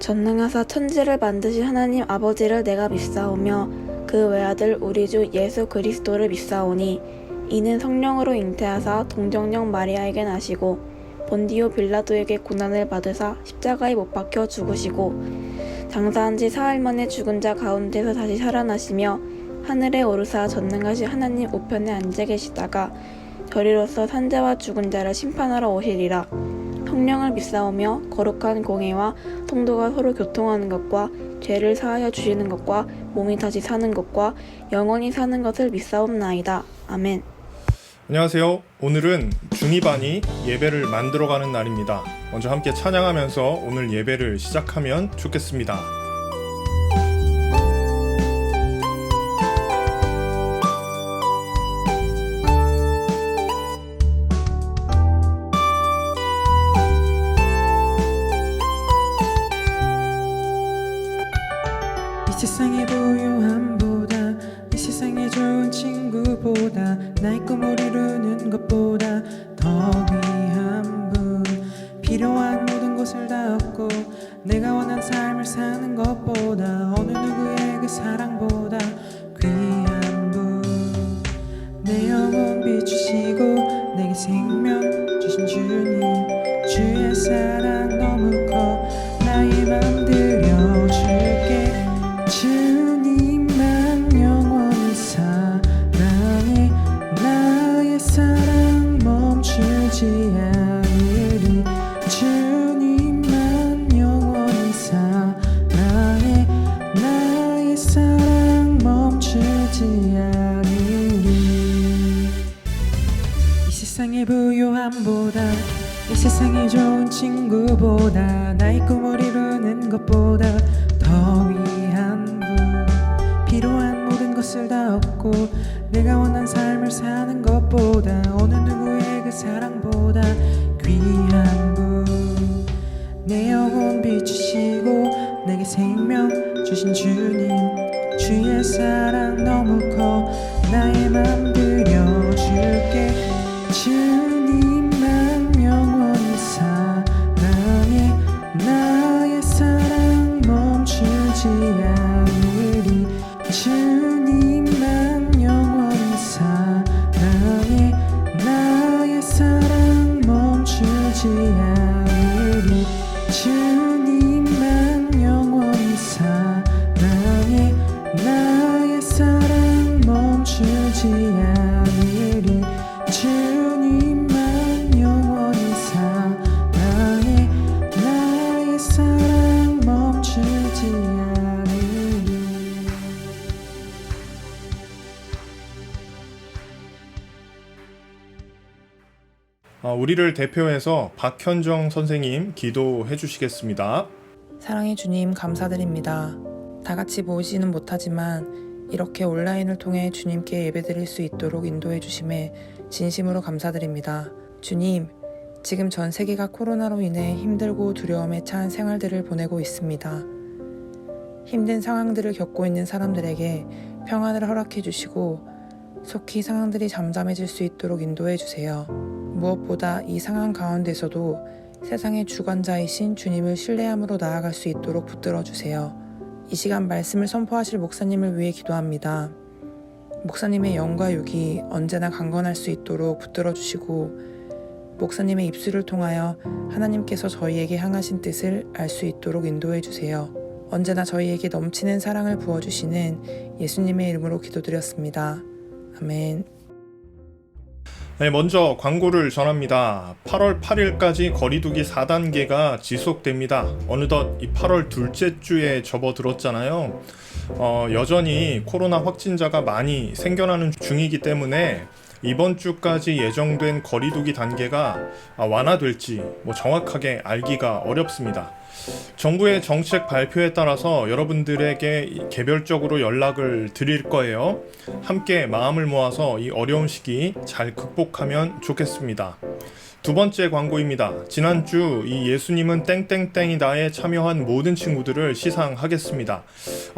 전능하사 천지를 만드신 하나님 아버지를 내가 믿사오며 그 외아들 우리 주 예수 그리스도를 믿사오니 이는 성령으로 잉태하사 동정녀 마리아에게 나시고 본디오 빌라도에게 고난을 받으사 십자가에 못 박혀 죽으시고 장사한 지 사흘 만에 죽은 자 가운데서 다시 살아나시며 하늘에 오르사 전능하신 하나님 우편에 앉아 계시다가 저리로서 산자와 죽은 자를 심판하러 오시리라. 성령을 믿사오며 거룩한 공회와 성도가 서로 교통하는 것과 죄를 사하여 주시는 것과 몸이 다시 사는 것과 영원히 사는 것을 믿사옵나이다. 아멘. 안녕하세요. 오늘은 중2반이 예배를 만들어가는 날입니다. 먼저 함께 찬양하면서 오늘 예배를 시작하면 좋겠습니다. 이 세상의 부유함보다 이 세상의 좋은 친구보다 나의 꿈을 이루는 것보다 더 귀한 분 필요한 모든 것을 다 얻고 내가 원한 삶을 사는 것보다 어느 누구의 그 사랑보다 귀한 분 내 영혼 비추시고 내게 생명 주신 주님 주의 사랑 너무 커 나의 맘 들여줄게 주님만 영원히 사랑해 나의 사랑 멈추지 않으리 주님만 영원히 사랑해 나의 사랑 멈추지 않으리 이 세상의 부요함보다 이 세상의 좋은 친구보다 나의 꿈을 이루는 것보다 더 위한 분 필요한 모든 것을 다 얻고 내가 원한 삶을 사는 것보다 어느 누구의 그 사랑보다 귀한 분 내 영혼 비추시고 내게 생명 주신 주님 주의 사랑 너무 커 나의 맘 들여줄게 주님만 영원히 사랑해 나의 사랑 멈추지 않으리 주님만 영원히 사랑해 나의 사랑 멈추지 않으리 주님만 영원히 사랑해 나의 사랑 멈추지 않으리 주님만 영원히 사랑해 나의 사랑 멈추지 않으리 우리를 대표해서 박현정 선생님 기도해 주시겠습니다. 사랑의 주님 감사드립니다. 다 같이 모이지는 못하지만 이렇게 온라인을 통해 주님께 예배드릴 수 있도록 인도해 주심에 진심으로 감사드립니다. 주님, 지금 전 세계가 코로나로 인해 힘들고 두려움에 찬 생활들을 보내고 있습니다. 힘든 상황들을 겪고 있는 사람들에게 평안을 허락해 주시고 속히 상황들이 잠잠해질 수 있도록 인도해 주세요. 무엇보다 이 상황 가운데서도 세상의 주관자이신 주님을 신뢰함으로 나아갈 수 있도록 붙들어 주세요. 이 시간 말씀을 선포하실 목사님을 위해 기도합니다. 목사님의 영과 육이 언제나 강건할 수 있도록 붙들어 주시고 목사님의 입술을 통하여 하나님께서 저희에게 향하신 뜻을 알 수 있도록 인도해 주세요. 언제나 저희에게 넘치는 사랑을 부어주시는 예수님의 이름으로 기도드렸습니다. 아멘. 네, 먼저 광고를 전합니다. 8월 8일까지 거리두기 4단계가 지속됩니다. 어느덧 이 8월 둘째 주에 접어들었잖아요. 여전히 코로나 확진자가 많이 생겨나는 중이기 때문에 이번 주까지 예정된 거리두기 단계가 완화될지 정확하게 알기가 어렵습니다. 정부의 정책 발표에 따라서 여러분들에게 개별적으로 연락을 드릴 거예요. 함께 마음을 모아서 이 어려운 시기 잘 극복하면 좋겠습니다. 두 번째 광고입니다. 지난주 이 예수님은 땡땡땡이다에 참여한 모든 친구들을 시상하겠습니다.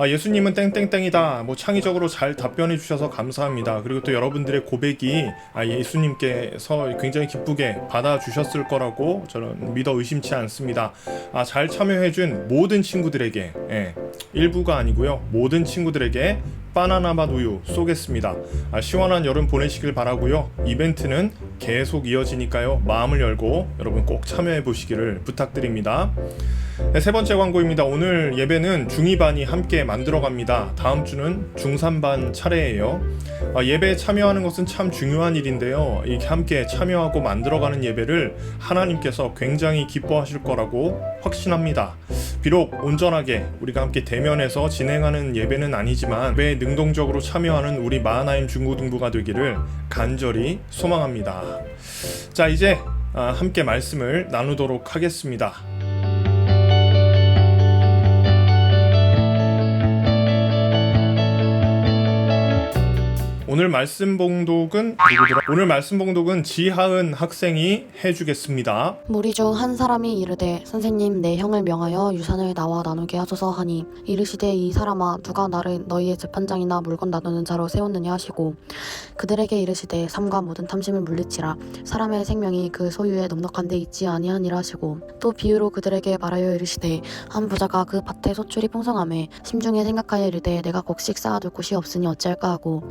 예수님은 땡땡땡이다. 창의적으로 잘 답변해 주셔서 감사합니다. 그리고 또 여러분들의 고백이 예수님께서 굉장히 기쁘게 받아주셨을 거라고 저는 믿어 의심치 않습니다. 잘 참여해준 모든 친구들에게, 일부가 아니고요, 모든 친구들에게 바나나 맛 우유 쏘겠습니다. 시원한 여름 보내시길 바라고요. 이벤트는 계속 이어지니까요, 마음을 열고 여러분 꼭 참여해 보시기를 부탁드립니다. 세 번째 광고입니다. 오늘 예배는 중2반이 함께 만들어갑니다. 다음 주는 중3반 차례예요. 예배에 참여하는 것은 참 중요한 일인데요, 이렇게 함께 참여하고 만들어가는 예배를 하나님께서 굉장히 기뻐하실 거라고 확신합니다. 비록 온전하게 우리가 함께 대면해서 진행하는 예배는 아니지만 예배에 능동적으로 참여하는 우리 마하나임 중고등부가 되기를 간절히 소망합니다. 자, 이제 함께 말씀을 나누도록 하겠습니다. 오늘 말씀 봉독은 누구더라? 오늘 말씀 봉독은 지하은 학생이 해주겠습니다. 무리 중 한 사람이 이르되 선생님 내 형을 명하여 유산을 나와 나누게 하소서 하니 이르시되 이 사람아 누가 나를 너희의 재판장이나 물건 나누는 자로 세웠느냐 하시고 그들에게 이르시되 삼가 모든 탐심을 물리치라 사람의 생명이 그 소유에 넉넉한 데 있지 아니하니라 하시고 또 비유로 그들에게 말하여 이르시되 한 부자가 그 밭에 소출이 풍성하매 심중에 생각하여 이르되 내가 곡식 쌓아둘 곳이 없으니 어찌할까 하고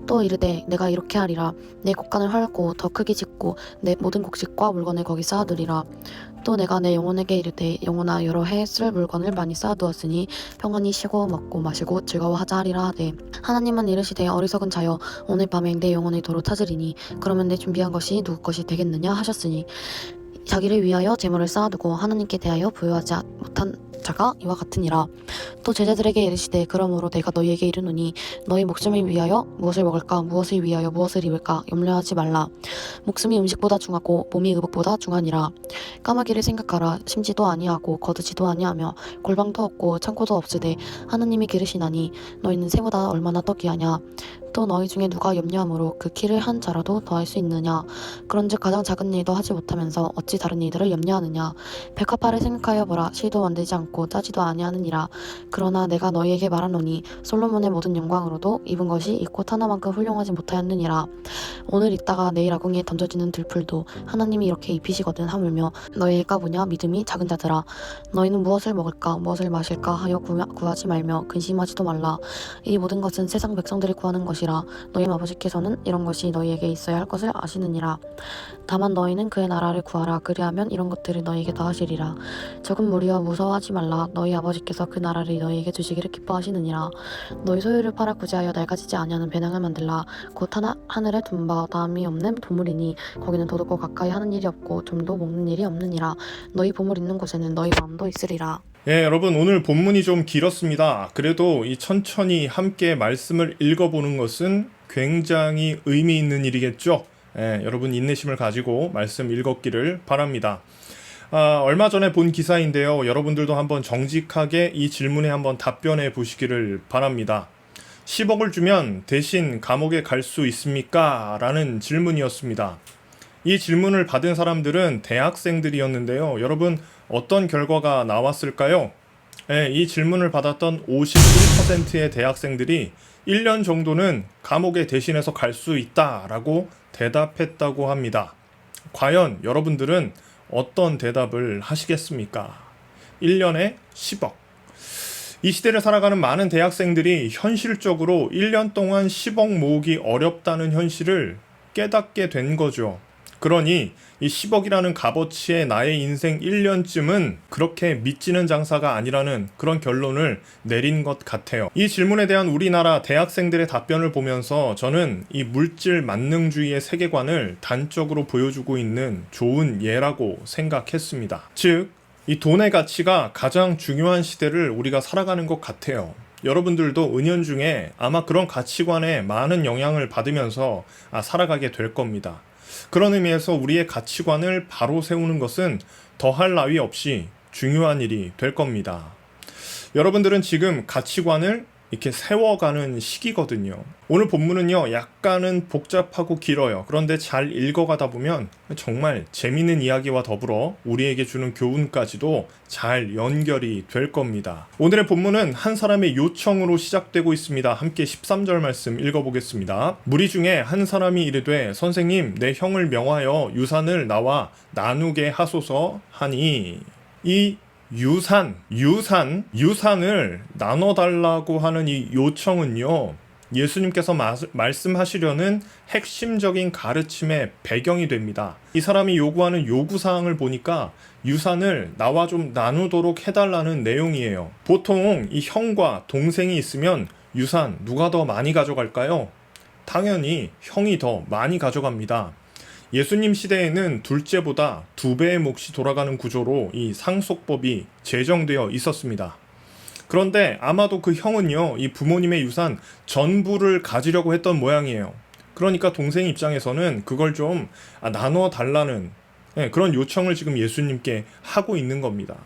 또 이르되 내가 이렇게 하리라 내 곡간을 헐고 더 크게 짓고 내 모든 곡식과 물건을 거기 쌓아두리라 또 내가 내 영혼에게 이르되 영혼아 여러 해 쓸 물건을 많이 쌓아두었으니 평안히 쉬고 먹고 마시고 즐거워하자 하리라 하되 하나님은 이르시되 어리석은 자여 오늘 밤에 내 영혼을 도로 찾으리니 그러면 내 준비한 것이 누구 것이 되겠느냐 하셨으니 자기를 위하여 재물을 쌓아두고 하나님께 대하여 부여하지 못한 자가 이와 같으니라. 또 제자들에게 이르시되 그러므로 내가 너희에게 이르노니 너희 목숨을 위하여 무엇을 먹을까 무엇을 위하여 무엇을 입을까 염려하지 말라. 목숨이 음식보다 중하고 몸이 의복보다 중하니라. 까마귀를 생각하라. 심지도 아니하고 거두지도 아니하며 골방도 없고 창고도 없으되 하나님이 기르시나니 너희는 새보다 얼마나 더 귀하냐. 또 너희 중에 누가 염려함으로 그 키를 한 자라도 더할 수 있느냐. 그런즉 가장 작은 일도 하지 못하면서 어찌 다른 일들을 염려하느냐. 백합화를 생각하여 보라. 실도 만들지 않고 짜지도 아니하느니라. 그러나 내가 너희에게 말하노니 솔로몬의 모든 영광으로도 입은 것이 이 꽃 하나만큼 훌륭하지 못하였느니라. 오늘 있다가 내일 아궁이에 던져지는 들풀도 하나님이 이렇게 입히시거든 하물며 너희의 까보냐 믿음이 작은 자들아. 너희는 무엇을 먹을까 무엇을 마실까 하여 구하지 말며 근심하지도 말라. 이 모든 것은 세상 백성들이 구하는 것이라. 너희 아버지께서는 이런 것이 너희에게 있어야 할 것을 아시느니라. 다만 너희는 그의 나라를 구하라. 그리하면 이런 것들을 너희에게 더하시리라. 적은 무리여 무서워하지 말라. 너희 아버지께서 그 나라를 너희에게 주시기를 기뻐하시느니라. 너희 소유를 팔아 구제하여 낡아지지 아니하는 배낭을 만들라. 곧 하늘에 둔 바 다음이 없는 보물이니 거기는 도둑과 가까이 하는 일이 없고 좀도 먹는 일이 없느니라. 너희 보물 있는 곳에는 너희 마음도 있으리라. 여러분 오늘 본문이 좀 길었습니다. 그래도 이 천천히 함께 말씀을 읽어보는 것은 굉장히 의미 있는 일이겠죠. 여러분 인내심을 가지고 말씀 읽었기를 바랍니다. 얼마 전에 본 기사인데요. 여러분들도 한번 정직하게 이 질문에 한번 답변해 보시기를 바랍니다. 10억을 주면 대신 감옥에 갈 수 있습니까? 라는 질문이었습니다. 이 질문을 받은 사람들은 대학생들이었는데요. 여러분 어떤 결과가 나왔을까요? 이 질문을 받았던 51%의 대학생들이 1년 정도는 감옥에 대신해서 갈 수 있다라고 대답했다고 합니다. 과연 여러분들은 어떤 대답을 하시겠습니까? 1년에 10억. 이 시대를 살아가는 많은 대학생들이 현실적으로 1년 동안 10억 모으기 어렵다는 현실을 깨닫게 된 거죠. 그러니 이 10억이라는 값어치의 나의 인생 1년쯤은 그렇게 미치는 장사가 아니라는 그런 결론을 내린 것 같아요. 이 질문에 대한 우리나라 대학생들의 답변을 보면서 저는 이 물질 만능주의의 세계관을 단적으로 보여주고 있는 좋은 예라고 생각했습니다. 즉, 이 돈의 가치가 가장 중요한 시대를 우리가 살아가는 것 같아요. 여러분들도 은연중에 아마 그런 가치관에 많은 영향을 받으면서 살아가게 될 겁니다. 그런 의미에서 우리의 가치관을 바로 세우는 것은 더할 나위 없이 중요한 일이 될 겁니다. 여러분들은 지금 가치관을 이렇게 세워가는 시기거든요. 오늘 본문은요, 약간은 복잡하고 길어요. 그런데 잘 읽어가다 보면 정말 재밌는 이야기와 더불어 우리에게 주는 교훈까지도 잘 연결이 될 겁니다. 오늘의 본문은 한 사람의 요청으로 시작되고 있습니다. 함께 13절 말씀 읽어보겠습니다. 무리 중에 한 사람이 이르되 선생님 내 형을 명하여 유산을 나와 나누게 하소서 하니, 이 유산을 나눠달라고 하는 이 요청은요, 예수님께서 말씀하시려는 핵심적인 가르침의 배경이 됩니다. 이 사람이 요구하는 요구사항을 보니까 유산을 나와 좀 나누도록 해달라는 내용이에요. 보통 이 형과 동생이 있으면 유산 누가 더 많이 가져갈까요? 당연히 형이 더 많이 가져갑니다. 예수님 시대에는 둘째보다 2배의 몫이 돌아가는 구조로 이 상속법이 제정되어 있었습니다. 그런데 아마도 그 형은요, 이 부모님의 유산 전부를 가지려고 했던 모양이에요. 그러니까 동생 입장에서는 그걸 좀 나눠 달라는 그런 요청을 지금 예수님께 하고 있는 겁니다.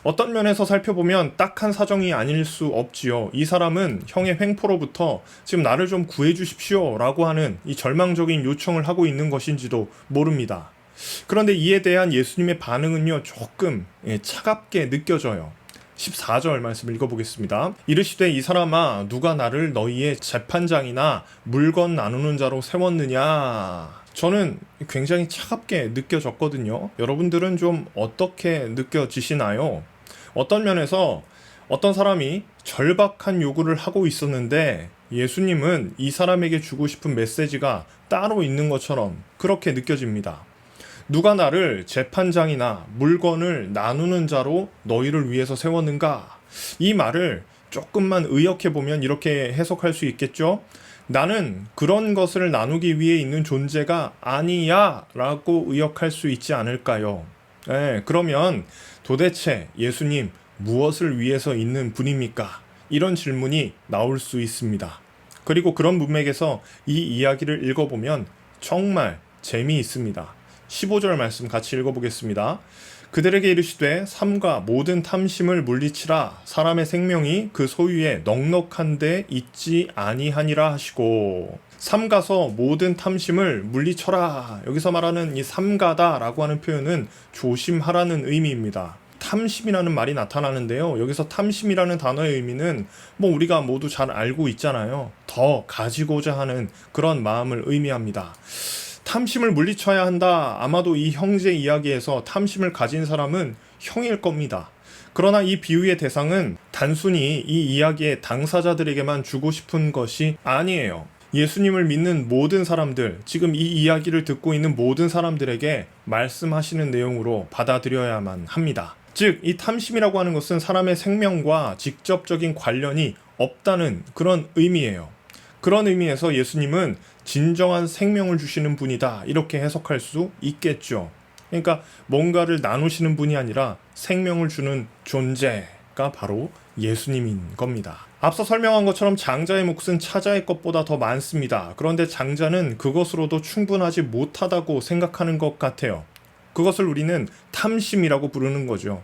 어떤 면에서 살펴보면 딱한 사정이 아닐 수 없지요. 이 사람은 형의 횡포로부터 지금 나를 좀 구해주십시오 라고 하는 이 절망적인 요청을 하고 있는 것인지도 모릅니다. 그런데 이에 대한 예수님의 반응은요, 조금 차갑게 느껴져요. 14절 말씀 읽어보겠습니다. 이르시되 이 사람아 누가 나를 너희의 재판장이나 물건 나누는 자로 세웠느냐. 저는 굉장히 차갑게 느껴졌거든요. 여러분들은 좀 어떻게 느껴지시나요? 어떤 면에서 어떤 사람이 절박한 요구를 하고 있었는데 예수님은 이 사람에게 주고 싶은 메시지가 따로 있는 것처럼 그렇게 느껴집니다. 누가 나를 재판장이나 물건을 나누는 자로 너희를 위해서 세웠는가? 이 말을 조금만 의역해보면 이렇게 해석할 수 있겠죠? 나는 그런 것을 나누기 위해 있는 존재가 아니야 라고 의역할 수 있지 않을까요? 그러면 도대체 예수님 무엇을 위해서 있는 분입니까? 이런 질문이 나올 수 있습니다. 그리고 그런 문맥에서 이 이야기를 읽어보면 정말 재미있습니다. 15절 말씀 같이 읽어보겠습니다. 그들에게 이르시되 삼가 모든 탐심을 물리치라. 사람의 생명이 그 소유에 넉넉한 데 있지 아니하니라 하시고, 삼가서 모든 탐심을 물리쳐라. 여기서 말하는 이 삼가다 라고 하는 표현은 조심하라는 의미입니다. 탐심이라는 말이 나타나는데요, 여기서 탐심이라는 단어의 의미는 우리가 모두 잘 알고 있잖아요. 더 가지고자 하는 그런 마음을 의미합니다. 탐심을 물리쳐야 한다. 아마도 이 형제 이야기에서 탐심을 가진 사람은 형일 겁니다. 그러나 이 비유의 대상은 단순히 이 이야기의 당사자들에게만 주고 싶은 것이 아니에요. 예수님을 믿는 모든 사람들, 지금 이 이야기를 듣고 있는 모든 사람들에게 말씀하시는 내용으로 받아들여야만 합니다. 즉, 이 탐심이라고 하는 것은 사람의 생명과 직접적인 관련이 없다는 그런 의미예요. 그런 의미에서 예수님은 진정한 생명을 주시는 분이다, 이렇게 해석할 수 있겠죠. 그러니까 뭔가를 나누시는 분이 아니라 생명을 주는 존재가 바로 예수님인 겁니다. 앞서 설명한 것처럼 장자의 몫은 차자의 것보다 더 많습니다. 그런데 장자는 그것으로도 충분하지 못하다고 생각하는 것 같아요. 그것을 우리는 탐심이라고 부르는 거죠.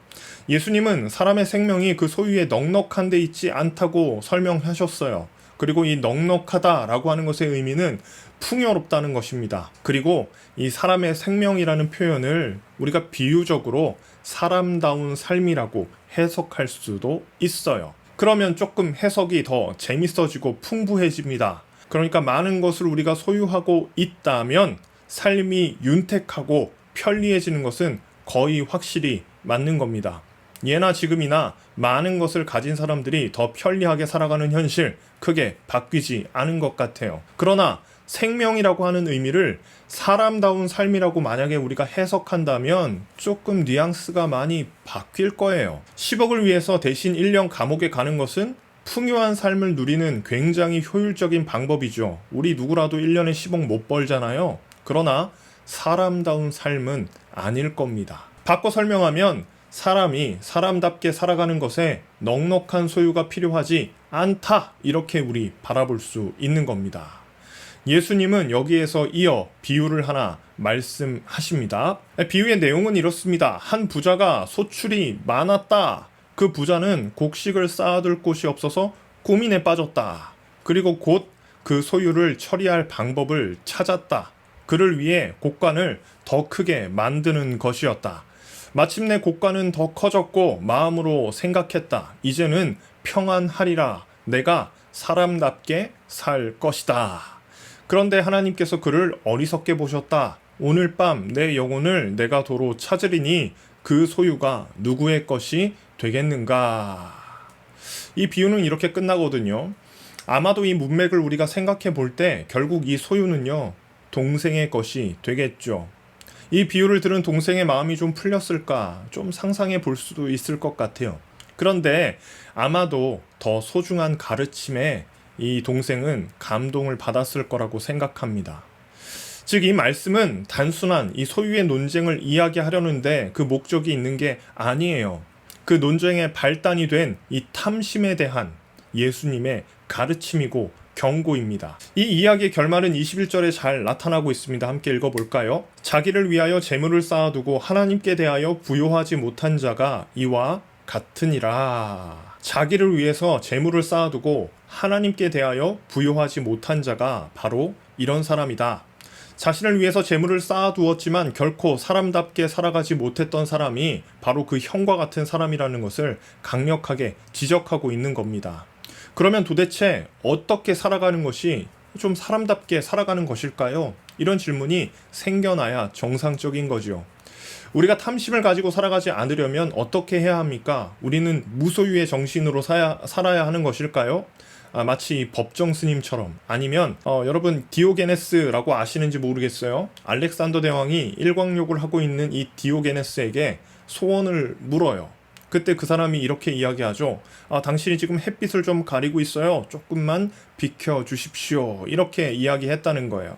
예수님은 사람의 생명이 그 소유에 넉넉한 데 있지 않다고 설명하셨어요. 그리고 이 넉넉하다라고 하는 것의 의미는 풍요롭다는 것입니다. 그리고 이 사람의 생명이라는 표현을 우리가 비유적으로 사람다운 삶이라고 해석할 수도 있어요. 그러면 조금 해석이 더 재밌어지고 풍부해집니다. 그러니까 많은 것을 우리가 소유하고 있다면 삶이 윤택하고 편리해지는 것은 거의 확실히 맞는 겁니다. 예나 지금이나 많은 것을 가진 사람들이 더 편리하게 살아가는 현실, 크게 바뀌지 않은 것 같아요. 그러나 생명이라고 하는 의미를 사람다운 삶이라고 만약에 우리가 해석한다면 조금 뉘앙스가 많이 바뀔 거예요. 10억을 위해서 대신 1년 감옥에 가는 것은 풍요한 삶을 누리는 굉장히 효율적인 방법이죠. 우리 누구라도 1년에 10억 못 벌잖아요. 그러나 사람다운 삶은 아닐 겁니다. 바꿔 설명하면 사람이 사람답게 살아가는 것에 넉넉한 소유가 필요하지 않다, 이렇게 우리 바라볼 수 있는 겁니다. 예수님은 여기에서 이어 비유를 하나 말씀하십니다. 비유의 내용은 이렇습니다. 한 부자가 소출이 많았다. 그 부자는 곡식을 쌓아둘 곳이 없어서 고민에 빠졌다. 그리고 곧 그 소유를 처리할 방법을 찾았다. 그를 위해 곡간을 더 크게 만드는 것이었다. 마침내 곡간은 더 커졌고 마음으로 생각했다. 이제는 평안하리라. 내가 사람답게 살 것이다. 그런데 하나님께서 그를 어리석게 보셨다. 오늘 밤 내 영혼을 내가 도로 찾으리니 그 소유가 누구의 것이 되겠는가. 이 비유는 이렇게 끝나거든요. 아마도 이 문맥을 우리가 생각해 볼 때 결국 이 소유는요, 동생의 것이 되겠죠. 이 비유를 들은 동생의 마음이 좀 풀렸을까, 좀 상상해 볼 수도 있을 것 같아요. 그런데 아마도 더 소중한 가르침에 이 동생은 감동을 받았을 거라고 생각합니다. 즉, 이 말씀은 단순한 이 소유의 논쟁을 이야기하려는데 그 목적이 있는 게 아니에요. 그 논쟁의 발단이 된 이 탐심에 대한 예수님의 가르침이고 경고입니다. 이 이야기의 결말은 21절에 잘 나타나고 있습니다. 함께 읽어볼까요? 자기를 위하여 재물을 쌓아두고 하나님께 대하여 부요하지 못한 자가 이와 같으니라. 자기를 위해서 재물을 쌓아두고 하나님께 대하여 부요하지 못한 자가 바로 이런 사람이다. 자신을 위해서 재물을 쌓아두었지만 결코 사람답게 살아가지 못했던 사람이 바로 그 형과 같은 사람이라는 것을 강력하게 지적하고 있는 겁니다. 그러면 도대체 어떻게 살아가는 것이 좀 사람답게 살아가는 것일까요? 이런 질문이 생겨나야 정상적인 거죠. 우리가 탐심을 가지고 살아가지 않으려면 어떻게 해야 합니까? 우리는 무소유의 정신으로 살아야 하는 것일까요? 마치 법정 스님처럼, 아니면 여러분 디오게네스라고 아시는지 모르겠어요. 알렉산더 대왕이 일광욕을 하고 있는 이 디오게네스에게 소원을 물어요. 그때 그 사람이 이렇게 이야기하죠. 당신이 지금 햇빛을 좀 가리고 있어요. 조금만 비켜주십시오. 이렇게 이야기했다는 거예요.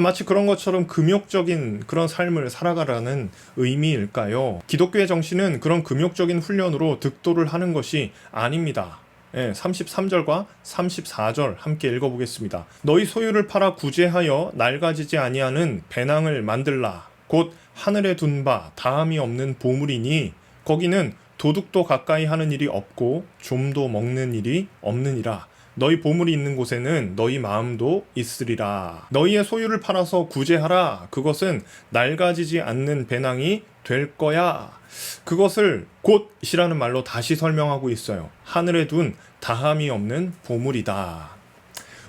마치 그런 것처럼 금욕적인 그런 삶을 살아가라는 의미일까요? 기독교의 정신은 그런 금욕적인 훈련으로 득도를 하는 것이 아닙니다. 33절과 34절 함께 읽어보겠습니다. 너희 소유를 팔아 구제하여 낡아지지 아니하는 배낭을 만들라. 곧 하늘에 둔 바 다함이 없는 보물이니 거기는 도둑도 가까이 하는 일이 없고 좀도 먹는 일이 없느니라. 너희 보물이 있는 곳에는 너희 마음도 있으리라. 너희의 소유를 팔아서 구제하라. 그것은 낡아지지 않는 배낭이 될 거야. 그것을 곧이라는 말로 다시 설명하고 있어요. 하늘에 둔 다함이 없는 보물이다.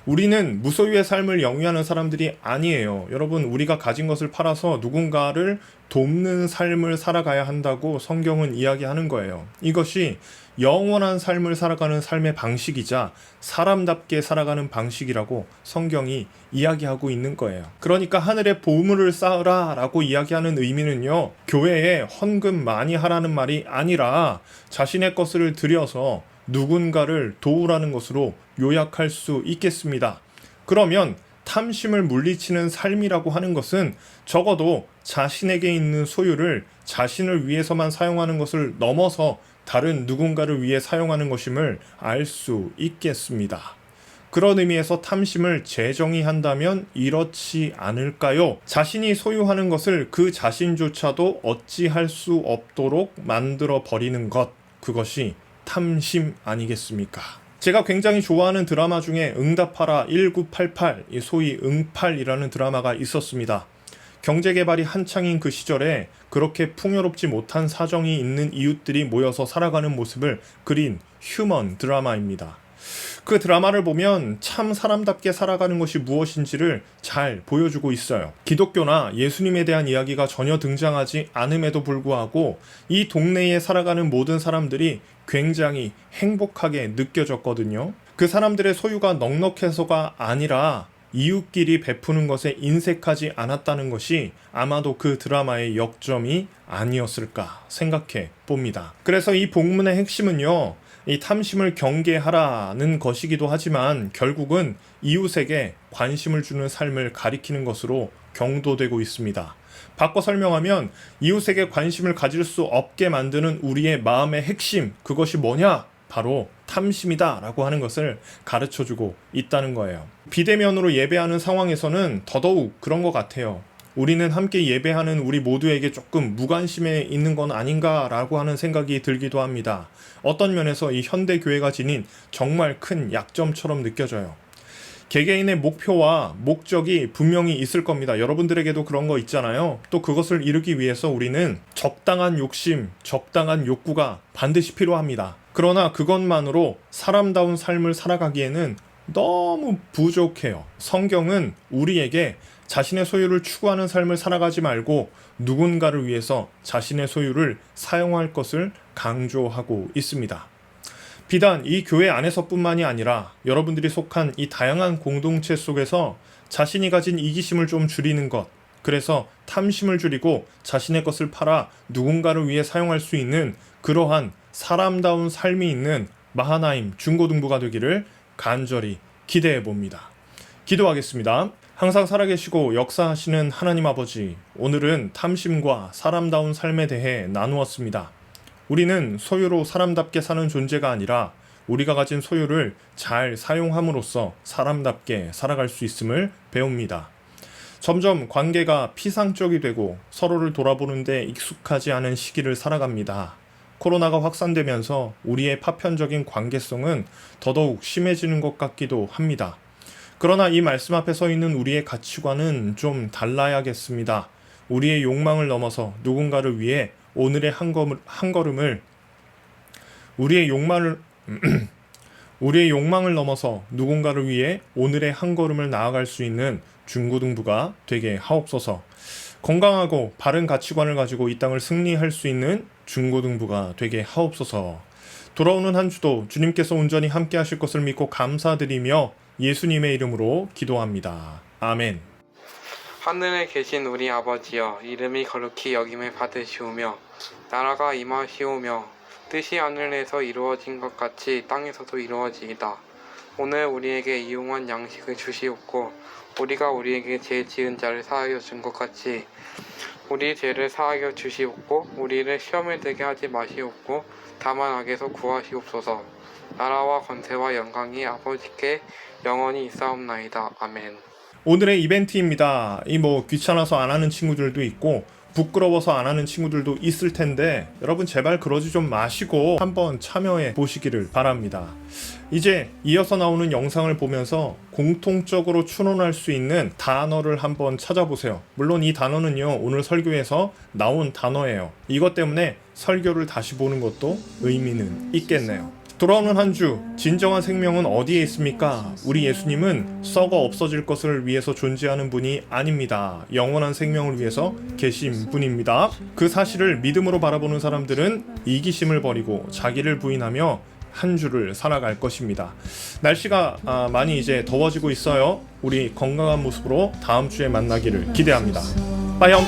우리는 무소유의 삶을 영위하는 사람들이 아니에요. 여러분, 우리가 가진 것을 팔아서 누군가를 돕는 삶을 살아가야 한다고 성경은 이야기하는 거예요. 이것이 영원한 삶을 살아가는 삶의 방식이자 사람답게 살아가는 방식이라고 성경이 이야기하고 있는 거예요. 그러니까 하늘에 보물을 쌓으라 라고 이야기하는 의미는요, 교회에 헌금 많이 하라는 말이 아니라 자신의 것을 들여서 누군가를 도우라는 것으로 요약할 수 있겠습니다. 그러면 탐심을 물리치는 삶이라고 하는 것은 적어도 자신에게 있는 소유를 자신을 위해서만 사용하는 것을 넘어서 다른 누군가를 위해 사용하는 것임을 알 수 있겠습니다. 그런 의미에서 탐심을 재정의한다면 이렇지 않을까요? 자신이 소유하는 것을 그 자신조차도 어찌할 수 없도록 만들어 버리는 것, 그것이 탐심 아니겠습니까? 제가 굉장히 좋아하는 드라마 중에 응답하라 1988, 소위 응팔이라는 드라마가 있었습니다. 경제개발이 한창인 그 시절에 그렇게 풍요롭지 못한 사정이 있는 이웃들이 모여서 살아가는 모습을 그린 휴먼 드라마입니다. 그 드라마를 보면 참 사람답게 살아가는 것이 무엇인지를 잘 보여주고 있어요. 기독교나 예수님에 대한 이야기가 전혀 등장하지 않음에도 불구하고 이 동네에 살아가는 모든 사람들이 굉장히 행복하게 느껴졌거든요. 그 사람들의 소유가 넉넉해서가 아니라 이웃끼리 베푸는 것에 인색하지 않았다는 것이 아마도 그 드라마의 역점이 아니었을까 생각해 봅니다. 그래서 이 본문의 핵심은요, 이 탐심을 경계하라는 것이기도 하지만 결국은 이웃에게 관심을 주는 삶을 가리키는 것으로 경도되고 있습니다. 바꿔 설명하면 이웃에게 관심을 가질 수 없게 만드는 우리의 마음의 핵심, 그것이 뭐냐? 바로 탐심이다 라고 하는 것을 가르쳐주고 있다는 거예요. 비대면으로 예배하는 상황에서는 더더욱 그런 것 같아요. 우리는 함께 예배하는 우리 모두에게 조금 무관심해 있는 건 아닌가라고 하는 생각이 들기도 합니다. 어떤 면에서 이 현대 교회가 지닌 정말 큰 약점처럼 느껴져요. 개개인의 목표와 목적이 분명히 있을 겁니다. 여러분들에게도 그런 거 있잖아요. 또 그것을 이루기 위해서 우리는 적당한 욕심, 적당한 욕구가 반드시 필요합니다. 그러나 그것만으로 사람다운 삶을 살아가기에는 너무 부족해요. 성경은 우리에게 자신의 소유를 추구하는 삶을 살아가지 말고 누군가를 위해서 자신의 소유를 사용할 것을 강조하고 있습니다. 비단 이 교회 안에서뿐만이 아니라 여러분들이 속한 이 다양한 공동체 속에서 자신이 가진 이기심을 좀 줄이는 것, 그래서 탐심을 줄이고 자신의 것을 팔아 누군가를 위해 사용할 수 있는 그러한 사람다운 삶이 있는 마하나임 중고등부가 되기를 간절히 기대해 봅니다. 기도하겠습니다. 항상 살아계시고 역사하시는 하나님 아버지, 오늘은 탐심과 사람다운 삶에 대해 나누었습니다. 우리는 소유로 사람답게 사는 존재가 아니라 우리가 가진 소유를 잘 사용함으로써 사람답게 살아갈 수 있음을 배웁니다. 점점 관계가 피상적이 되고 서로를 돌아보는데 익숙하지 않은 시기를 살아갑니다. 코로나가 확산되면서 우리의 파편적인 관계성은 더더욱 심해지는 것 같기도 합니다. 그러나 이 말씀 앞에 서 있는 우리의 가치관은 좀 달라야겠습니다. 우리의 욕망을 넘어서 누군가를 위해 오늘의 한 걸음을 우리의 욕망을 넘어서 누군가를 위해 오늘의 한 걸음을 나아갈 수 있는 중고등부가 되게 하옵소서. 건강하고 바른 가치관을 가지고 이 땅을 승리할 수 있는 중고등부가 되게 하옵소서. 돌아오는 한 주도 주님께서 온전히 함께 하실 것을 믿고 감사드리며 예수님의 이름으로 기도합니다. 아멘. 하늘에 계신 우리 아버지여, 이름이 거룩히 여김을 받으시오며 나라가 임하시오며 뜻이 하늘에서 이루어진 것 같이 땅에서도 이루어지이다. 오늘 우리에게 일용할 양식을 주시옵고 우리가 우리에게 죄 지은 자를 사하여 준 것 같이 우리 죄를 사하여 주시옵고 우리를 시험에 들게 하지 마시옵고 다만 악에서 구하시옵소서. 나라와 권세와 영광이 아버지께 영원히 있사옵나이다. 아멘. 오늘의 이벤트입니다. 귀찮아서 안 하는 친구들도 있고 부끄러워서 안 하는 친구들도 있을 텐데 여러분 제발 그러지 좀 마시고 한번 참여해 보시기를 바랍니다. 이제 이어서 나오는 영상을 보면서 공통적으로 추론할 수 있는 단어를 한번 찾아보세요. 물론 이 단어는요, 오늘 설교에서 나온 단어예요. 이것 때문에 설교를 다시 보는 것도 의미는 있겠네요. 돌아오는 한 주, 진정한 생명은 어디에 있습니까? 우리 예수님은 썩어 없어질 것을 위해서 존재하는 분이 아닙니다. 영원한 생명을 위해서 계신 분입니다. 그 사실을 믿음으로 바라보는 사람들은 이기심을 버리고 자기를 부인하며 한 주를 살아갈 것입니다. 날씨가 많이 이제 더워지고 있어요. 우리 건강한 모습으로 다음 주에 만나기를 기대합니다. 빠염!